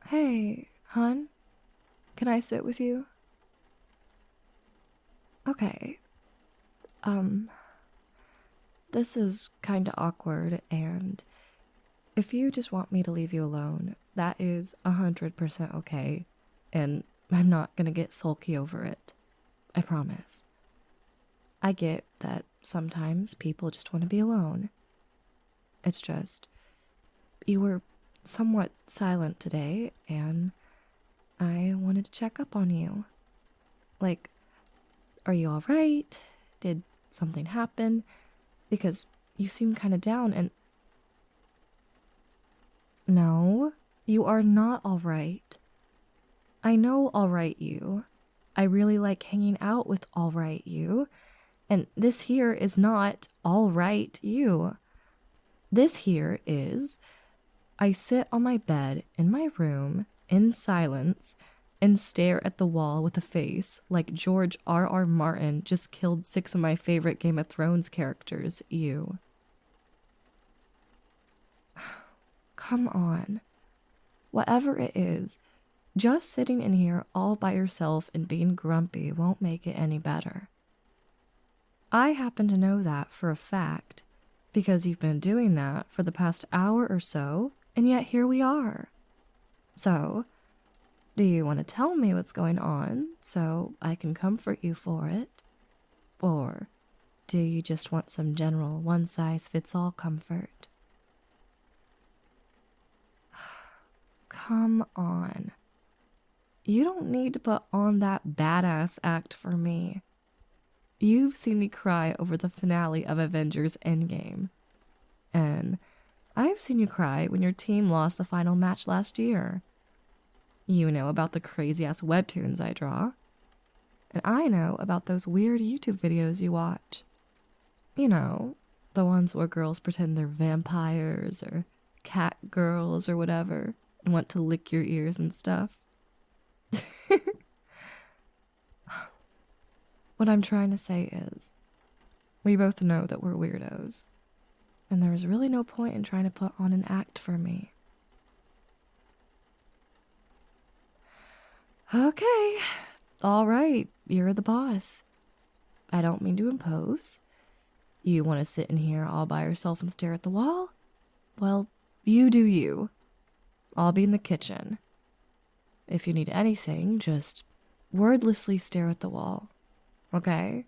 Hey, hun, can I sit with you? Okay, um, this is kinda awkward, and if you just want me to leave you alone, that is 100% okay, and I'm not gonna get sulky over it. I promise. I get that sometimes people just want to be alone. It's just, you were somewhat silent today, and I wanted to check up on you. Like, are you alright? Did something happen? Because you seem kind of down and. No, you are not alright. I know alright you. I really like hanging out with alright you. And this here is not alright you. This here is. I sit on my bed in my room in silence and stare at the wall with a face like George R.R. Martin just killed 6 of my favorite Game of Thrones characters, you. Come on. Whatever it is, just sitting in here all by yourself and being grumpy won't make it any better. I happen to know that for a fact, because you've been doing that for the past hour or so, and yet here we are. So, do you want to tell me what's going on so I can comfort you for it? Or do you just want some general one-size-fits-all comfort? Come on. You don't need to put on that badass act for me. You've seen me cry over the finale of Avengers Endgame. And I've seen you cry when your team lost the final match last year. You know about the crazy-ass webtoons I draw. And I know about those weird YouTube videos you watch. You know, the ones where girls pretend they're vampires or cat girls or whatever and want to lick your ears and stuff. What I'm trying to say is, we both know that we're weirdos, and there's really no point in trying to put on an act for me. Okay, alright, you're the boss. I don't mean to impose. You want to sit in here all by yourself and stare at the wall? Well, you do you. I'll be in the kitchen. If you need anything, just wordlessly stare at the wall. Okay?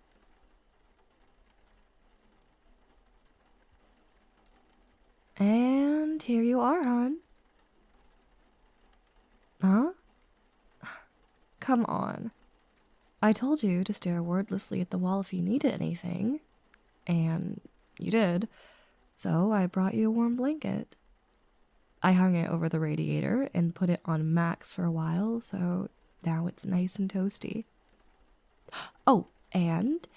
And here you are, hon. Huh? Come on. I told you to stare wordlessly at the wall if you needed anything. And you did. So I brought you a warm blanket. I hung it over the radiator and put it on max for a while, so now it's nice and toasty. Oh, and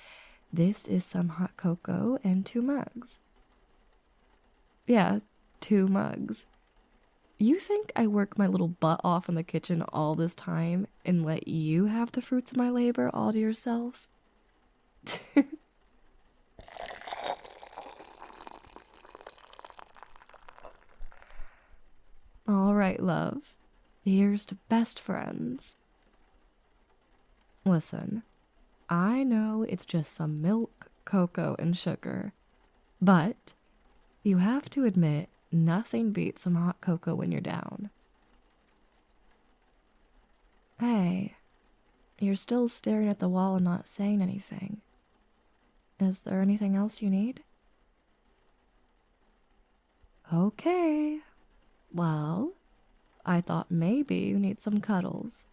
this is some hot cocoa and 2 mugs. Yeah, 2 mugs. You think I work my little butt off in the kitchen all this time and let you have the fruits of my labor all to yourself? All right, love. Here's to best friends. Listen, I know it's just some milk, cocoa, and sugar, but you have to admit nothing beats some hot cocoa when you're down. Hey, you're still staring at the wall and not saying anything. Is there anything else you need? Okay. Well, I thought maybe you need some cuddles.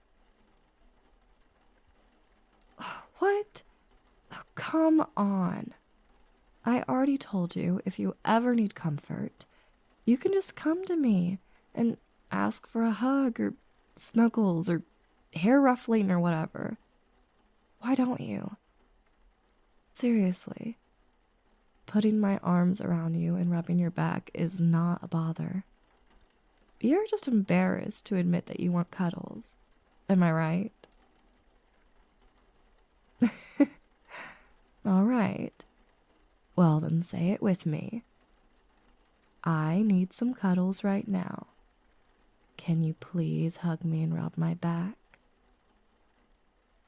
What? Oh, come on. I already told you if you ever need comfort, you can just come to me and ask for a hug or snuggles or hair ruffling or whatever. Why don't you? Seriously. Putting my arms around you and rubbing your back is not a bother. You're just embarrassed to admit that you want cuddles. Am I right? All right. Well, then say it with me. I need some cuddles right now. Can you please hug me and rub my back?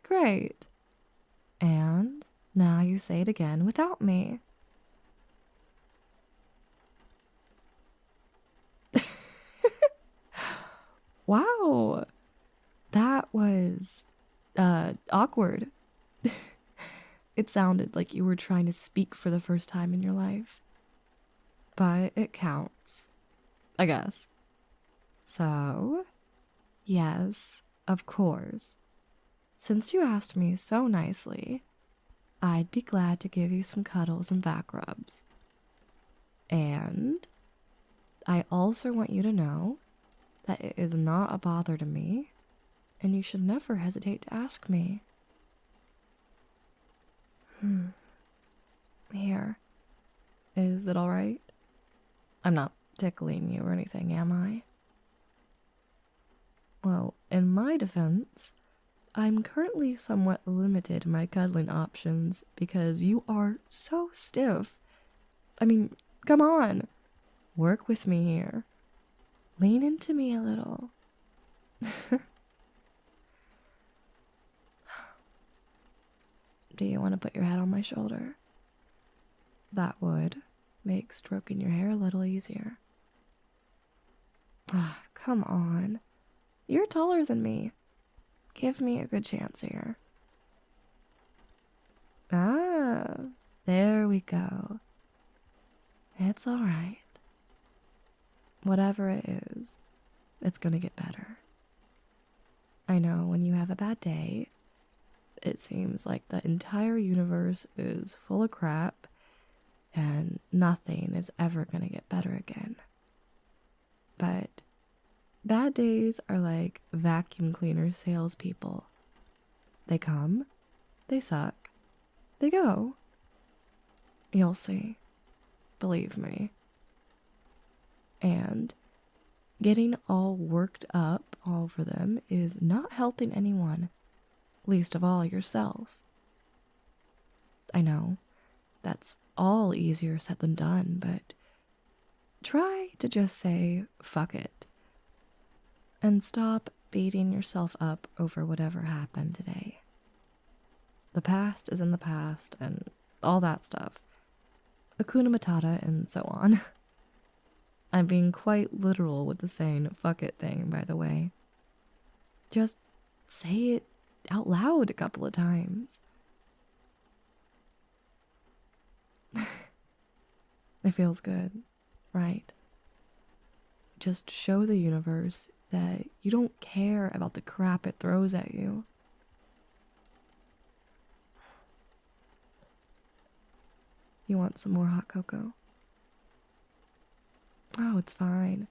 Great. And now you say it again without me. Wow. That was awkward. It sounded like you were trying to speak for the first time in your life. But it counts, I guess. So, yes, of course. Since you asked me so nicely, I'd be glad to give you some cuddles and back rubs. And I also want you to know that it is not a bother to me, and you should never hesitate to ask me. Here. Is it alright? I'm not tickling you or anything, am I? Well, in my defense, I'm currently somewhat limited in my cuddling options because you are so stiff. I mean, come on. Work with me here. Lean into me a little. Do you want to put your head on my shoulder? That would make stroking your hair a little easier. Ah, come on. You're taller than me. Give me a good chance here. Ah, there we go. It's alright. Whatever it is, it's gonna get better. I know when you have a bad day, it seems like the entire universe is full of crap and nothing is ever gonna get better again. But bad days are like vacuum cleaner salespeople. They come, they suck, they go. You'll see. Believe me. And getting all worked up over them is not helping anyone, least of all yourself. I know, that's all easier said than done, but try to just say, fuck it. And stop beating yourself up over whatever happened today. The past is in the past and all that stuff. Hakuna Matata and so on. I'm being quite literal with the saying fuck it thing, by the way. Just say it out loud a couple of times. It feels good, right? Just show the universe that you don't care about the crap it throws at you. You want some more hot cocoa? Oh, it's fine.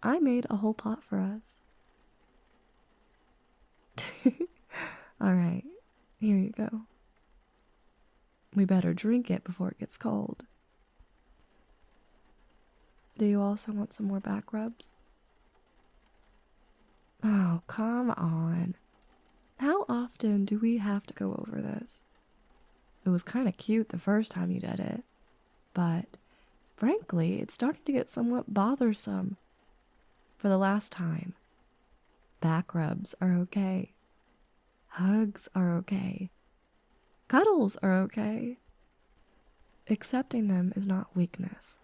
I made a whole pot for us. Alright, here you go. We better drink it before it gets cold. Do you also want some more back rubs? Oh, come on. How often do we have to go over this? It was kind of cute the first time you did it, but frankly, it's starting to get somewhat bothersome. For the last time, back rubs are okay. Hugs are okay. Cuddles are okay. Accepting them is not weakness.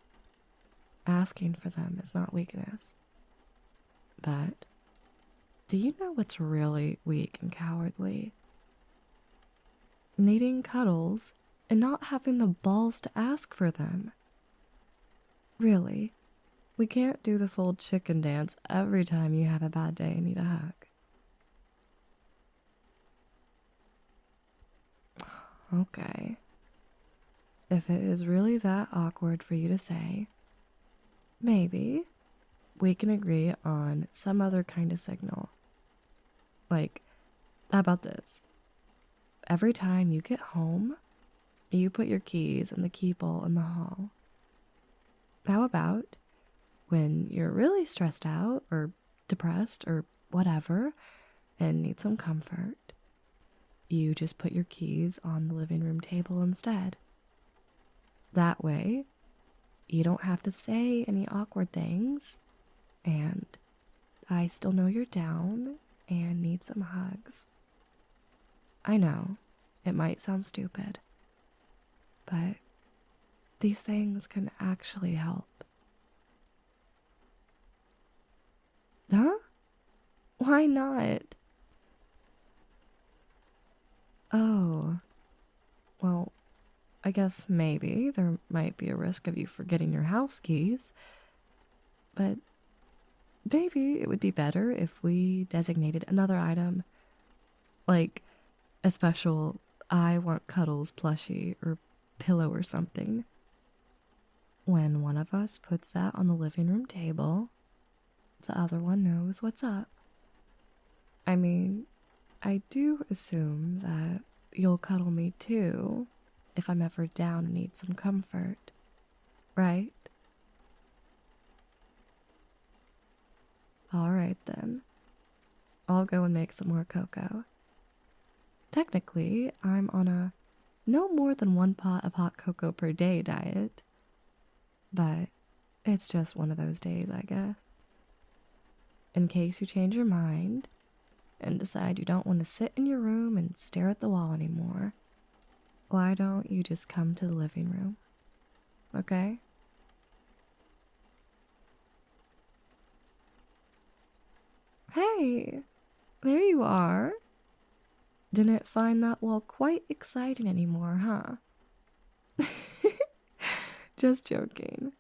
Asking for them is not weakness. But do you know what's really weak and cowardly? Needing cuddles and not having the balls to ask for them. Really, we can't do the full chicken dance every time you have a bad day and need a hug. Okay. If it is really that awkward for you to say, maybe we can agree on some other kind of signal. Like, how about this? Every time you get home, you put your keys in the key bowl in the hall. How about when you're really stressed out or depressed or whatever and need some comfort, you just put your keys on the living room table instead. That way, you don't have to say any awkward things, and I still know you're down and need some hugs. I know, it might sound stupid, but these things can actually help. Huh? Why not? Oh, well, I guess maybe there might be a risk of you forgetting your house keys, but maybe it would be better if we designated another item, like a special I want Cuddles plushie or pillow or something. When one of us puts that on the living room table, the other one knows what's up. I mean, I do assume that you'll cuddle me too if I'm ever down and need some comfort, right? Alright then. I'll go and make some more cocoa. Technically, I'm on a no more than 1 pot of hot cocoa per day diet, but it's just one of those days, I guess. In case you change your mind and decide you don't want to sit in your room and stare at the wall anymore, why don't you just come to the living room, okay? Hey, there you are. Didn't find that wall quite exciting anymore, huh? Just joking.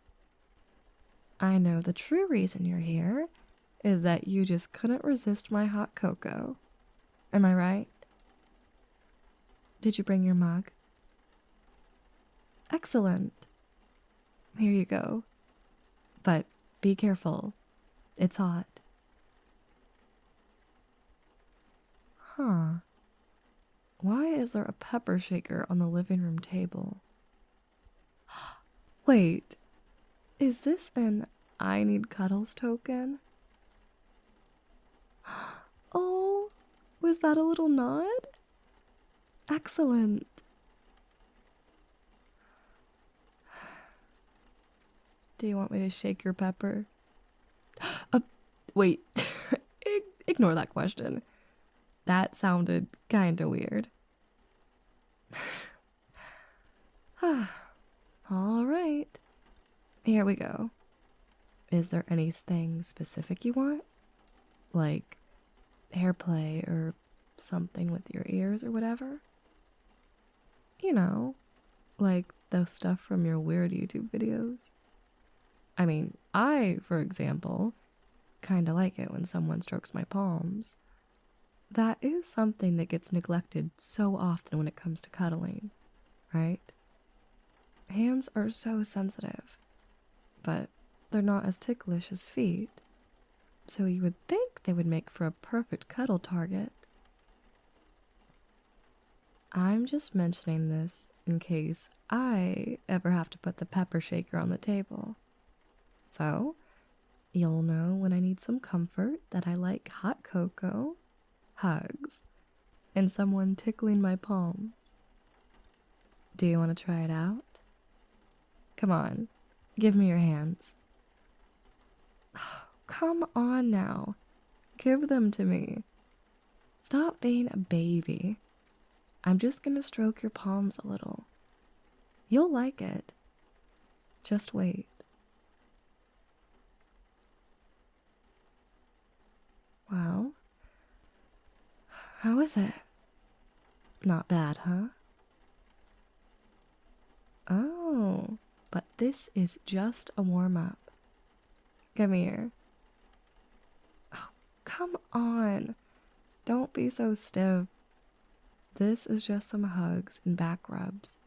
I know the true reason you're here is that you just couldn't resist my hot cocoa. Am I right? Did you bring your mug? Excellent. Here you go. But be careful. It's hot. Huh. Why is there a pepper shaker on the living room table? Wait, is this an I need Cuddles token? Oh, was that a little nod? Excellent. Do you want me to shake your pepper? Wait, ignore that question. That sounded kinda weird. Alright, here we go. Is there anything specific you want? Like hair play or something with your ears or whatever? You know, like the stuff from your weird YouTube videos. I mean, I, for example, kinda like it when someone strokes my palms. That is something that gets neglected so often when it comes to cuddling, right? Hands are so sensitive, but they're not as ticklish as feet, so you would think they would make for a perfect cuddle target. I'm just mentioning this in case I ever have to put the pepper shaker on the table. So, you'll know when I need some comfort that I like hot cocoa, hugs, and someone tickling my palms. Do you want to try it out? Come on, give me your hands. Oh, come on now. Give them to me. Stop being a baby. I'm just gonna stroke your palms a little. You'll like it. Just wait. Well, how is it? Not bad, huh? Oh, but this is just a warm-up. Come here. Oh, come on. Don't be so stiff. This is just some hugs and back rubs.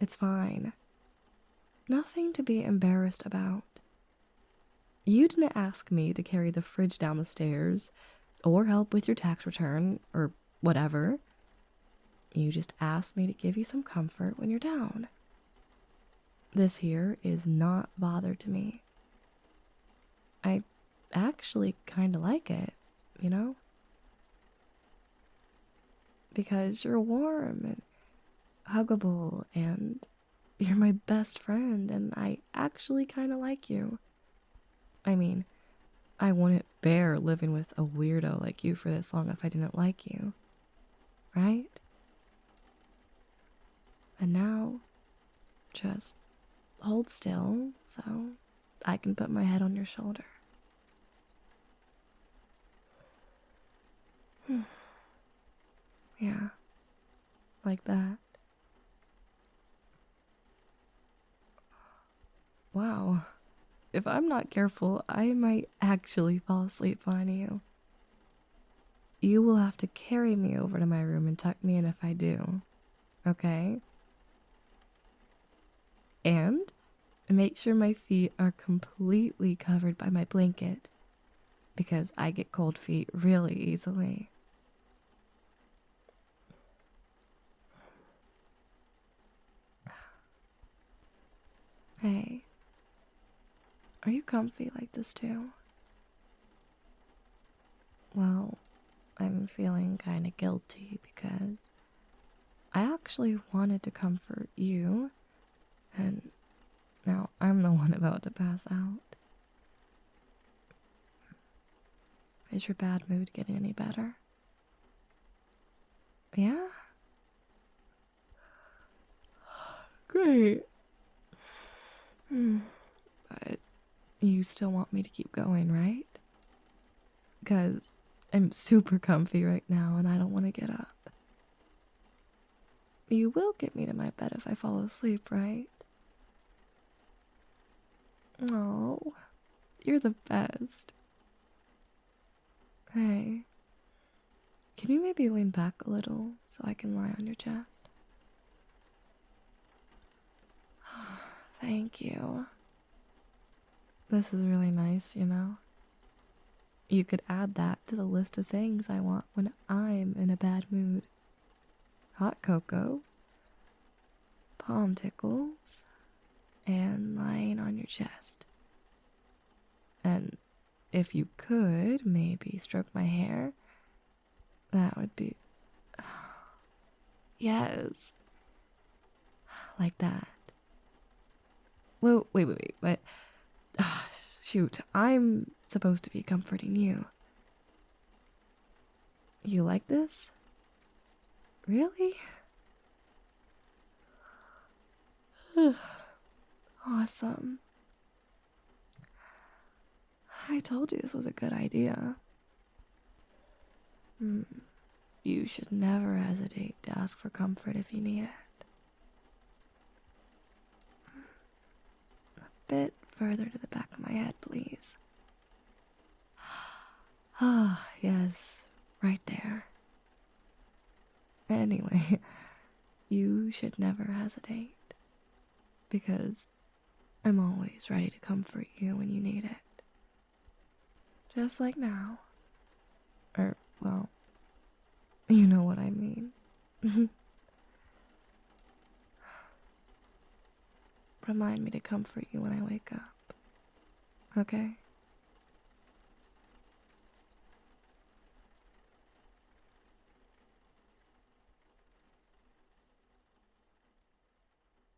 It's fine. Nothing to be embarrassed about. You didn't ask me to carry the fridge down the stairs, or help with your tax return, or whatever. You just asked me to give you some comfort when you're down. This here is not bother to me. I actually kinda like it, you know? Because you're warm and huggable and you're my best friend and I actually kinda like you. I mean, I wouldn't bear living with a weirdo like you for this long if I didn't like you. Right? And now, just hold still so I can put my head on your shoulder. Yeah, like that. Wow. If I'm not careful, I might actually fall asleep on you. You will have to carry me over to my room and tuck me in if I do. Okay? And make sure my feet are completely covered by my blanket, because I get cold feet really easily. Hey, are you comfy like this too? Well, I'm feeling kinda guilty because I actually wanted to comfort you, and now I'm the one about to pass out. Is your bad mood getting any better? Yeah? Great. But you still want me to keep going, right? Because I'm super comfy right now and I don't want to get up. You will get me to my bed if I fall asleep, right? Oh, you're the best. Hey, can you maybe lean back a little so I can lie on your chest? Thank you. This is really nice, you know? You could add that to the list of things I want when I'm in a bad mood. Hot cocoa, palm tickles, and lying on your chest. And if you could maybe stroke my hair, that would be... Yes. Like that. Whoa, wait, but... Shoot, I'm supposed to be comforting you. You like this? Really? Awesome. I told you this was a good idea. You should never hesitate to ask for comfort if you need it. A bit further to the back of my head, please. Ah, yes, right there. Anyway, you should never hesitate, because I'm always ready to comfort you when you need it. Just like now. Or, well, you know what I mean. Remind me to comfort you when I wake up. Okay?